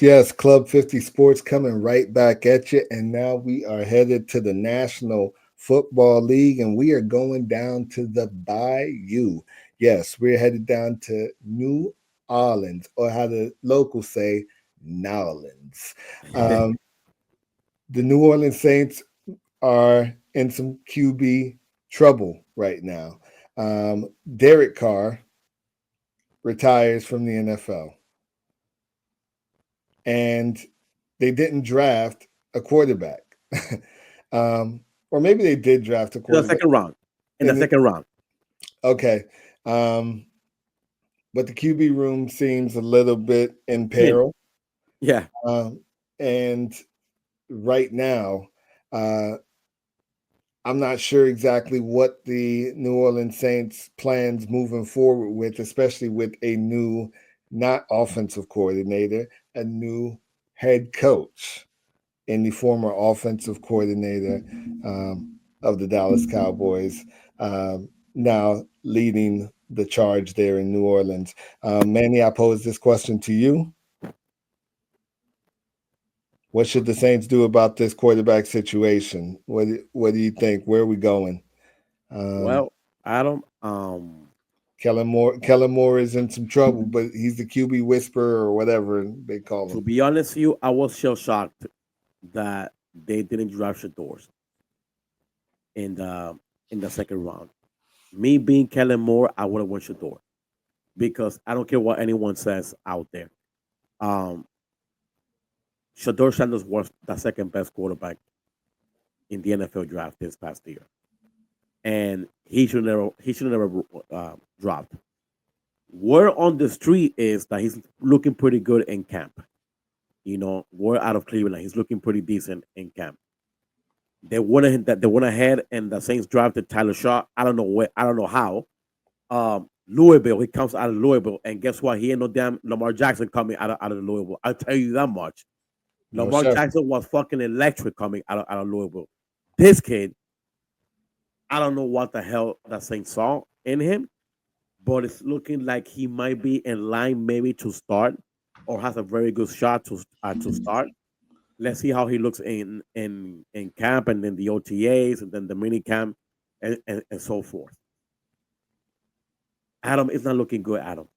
Yes. Club 50 Sports coming right back at you. And now we are headed to the National Football League and we are going down to the Bayou. Yes, we're headed down to New Orleans, or how the locals say, Nowlands. Um, the New Orleans Saints are in some QB trouble right now. Derek Carr retires from the NFL, and they didn't draft a quarterback. Or maybe they did draft a In the quarterback. second round. In the In the, second round. okay. Um, but the QB room seems a little bit in Thin. peril. Yeah. Um, and right now, uh, I'm not sure exactly what the New Orleans Saints plans moving forward with, especially with a new, not offensive coordinator, a new head coach in the former offensive coordinator of the Dallas Cowboys, now leading the charge there in New Orleans. Manny, I pose this question to you. What should the Saints do about this quarterback situation? What do you think? Where are we going? Um, Well, Adam, Kellen Moore is in some trouble, but he's the QB whisperer or whatever they call to him. be honest with you, I was still shocked that they didn't draft Shadors in the second round. Me being Kellen Moore, I would have went Shador because I don't care what anyone says out there. Um, Shador Sanders was the second best quarterback in the NFL draft this past year, and he should never dropped. Word on the street is that he's looking pretty good in camp. Word out of Cleveland, he's looking pretty decent in camp. They went ahead and the Saints drafted Tyler Shaw. I don't know where, I don't know how. Louisville, he comes out of Louisville, and guess what? He ain't no damn Lamar Jackson coming out of Louisville. I'll tell you that much. No, Lamar chef. Jackson was fucking electric coming out of Louisville. This kid, I don't know what the hell that Saints saw in him, but it's looking like he might be in line maybe to start or has a very good shot to start. Let's see how he looks in camp and then the OTAs and then the mini camp and so forth. Adam is not looking good. Adam,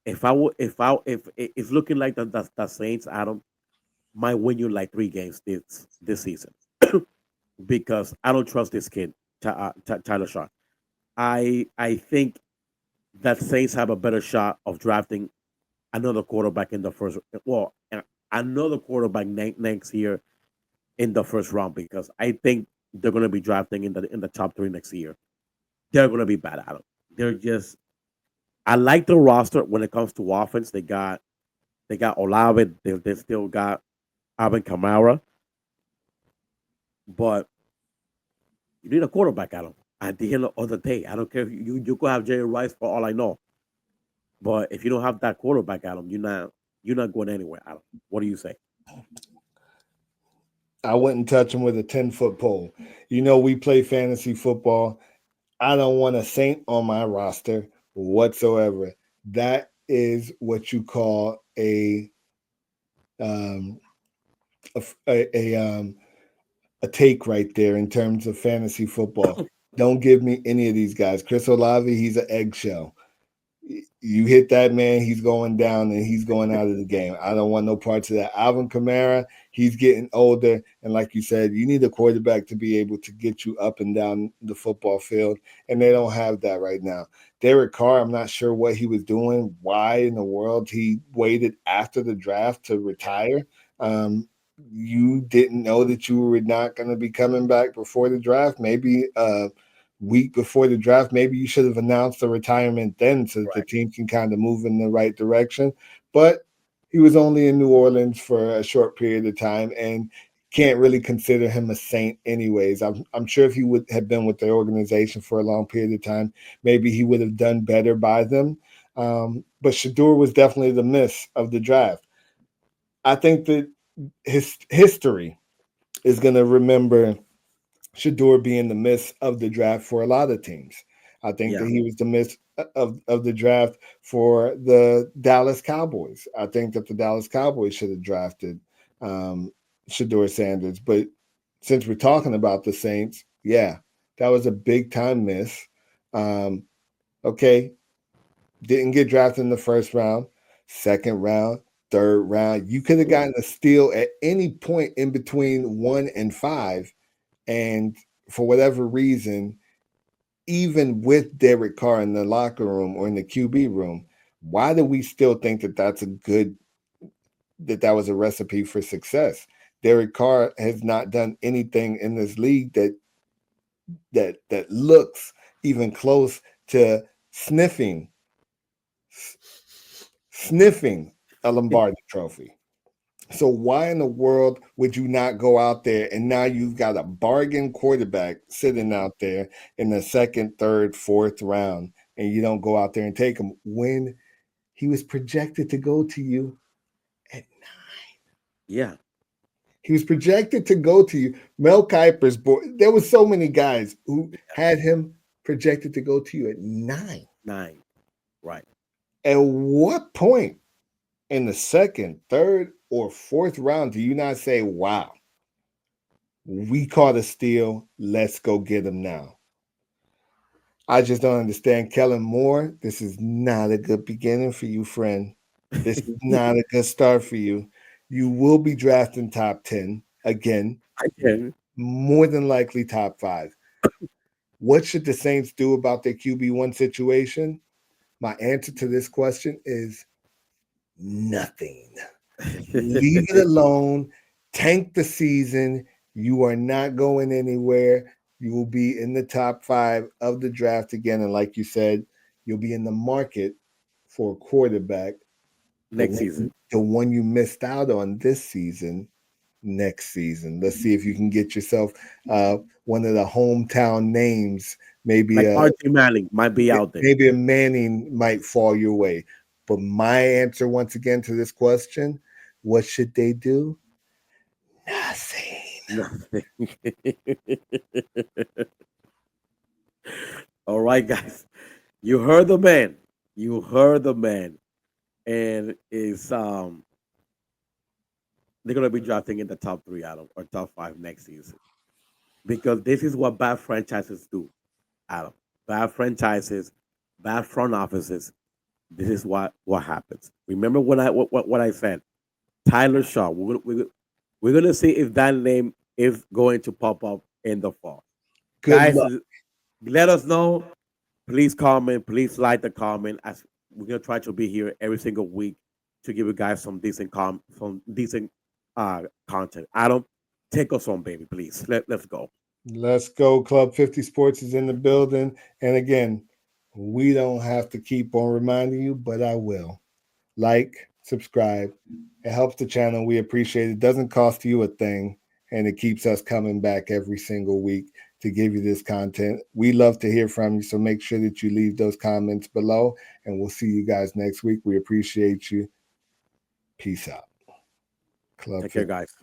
if I would, if it's looking like the Saints, Adam might win you like 3 games this season because I don't trust this kid, Tyler Shaw. I think that Saints have a better shot of drafting another quarterback in the first. Well, another quarterback next year in the first round because I think they're going to be drafting in the top three next year. They're going to be bad at it. They're just. I like the roster when it comes to offense. They got Olave. They still got Alvin Kamara, but you need a quarterback at them. At the end of the day, I don't care. If you could have Jerry Rice for all I know, but if you don't have that quarterback at them, you're not going anywhere. Adam, what do you say? I wouldn't touch him with a 10-foot pole. You know, we play fantasy football. I don't want a Saint on my roster whatsoever. That is what you call um, a a take right there in terms of fantasy football. Don't give me any of these guys. Chris Olave, he's an eggshell. You hit that man, he's going down and he's going out of the game. I don't want no parts of that. Alvin Kamara, he's getting older. And like you said, you need a quarterback to be able to get you up and down the football field. And they don't have that right now. Derek Carr, I'm not sure what he was doing, why in the world he waited after the draft to retire. You didn't know that you were not going to be coming back before the draft. Maybe week before the draft, maybe you should have announced the retirement then so that the Right. team can kind of move in the right direction. But he was only in New Orleans for a short period of time and can't really consider him a saint anyways. I'm sure if he would have been with the organization for a long period of time, maybe he would have done better by them. But Shador was definitely the miss of the draft. I think that his history is going to remember Shador being the miss of the draft for a lot of teams. I think that Yeah. he was the miss of the draft for the Dallas Cowboys. I think that the Dallas Cowboys should have drafted Shador Sanders, but since we're talking about the Saints, yeah, that was a big time miss. Um, okay, didn't get drafted in the first round, second round, third round. You could have gotten a steal at any point in between 1 and 5, and for whatever reason, even with Derek Carr in the locker room or in the QB room, why do we still think that that was a recipe for success? Derek Carr has not done anything in this league that looks even close to sniffing sniffing a Lombardi trophy. So why in the world would you not go out there and now you've got a bargain quarterback sitting out there in the second, third, fourth round, and you don't go out there and take him when he was projected to go to you at 9? Yeah, He was projected to go to you. Mel Kiper's boy. There was so many guys who had him projected to go to you at 9. 9. Right. At what point in the second, third, or fourth round do you not say, wow, we caught a steal, let's go get him now? I just don't understand. Kellen Moore, this is not a good beginning for you, friend. This is not a good start for you. You will be drafting top 10 again, Again, more than likely top 5. What should the Saints do about their QB1 situation? My answer to this question is nothing. Leave it alone. Tank the season. You are not going anywhere. You will be in the top 5 of the draft again. And like you said, you'll be in the market for a quarterback. next season. The one you missed out on this season, next season. Let's see if you can get yourself one of the hometown names. Maybe Like RT Manning might be out there. maybe a Manning might fall your way. But my answer once again to this question, what should they do? Nothing. Nothing. All right, guys. You heard the man. You heard the man. And is they're gonna be drafting in the top 3, Adam, or top 5 next season. Because this is what bad franchises do, Adam. Bad franchises, bad front offices. This is what happens. Remember what I said? Tyler Shaw. We're gonna see if that name is going to pop up in the fall. Good Guys, luck. let us know. Please comment. Please like the comment. As we're gonna try to be here every single week to give you guys some decent content. Adam, take us on, baby. Please let's go. Let's go. Club 50 Sports is in the building. And again, we don't have to keep on reminding you, but I will. Like, subscribe. It helps the channel. We appreciate it. It doesn't cost you a thing, and it keeps us coming back every single week to give you this content. We love to hear from you, so make sure that you leave those comments below, and we'll see you guys next week. We appreciate you. Peace out. Club Take care, 50. guys.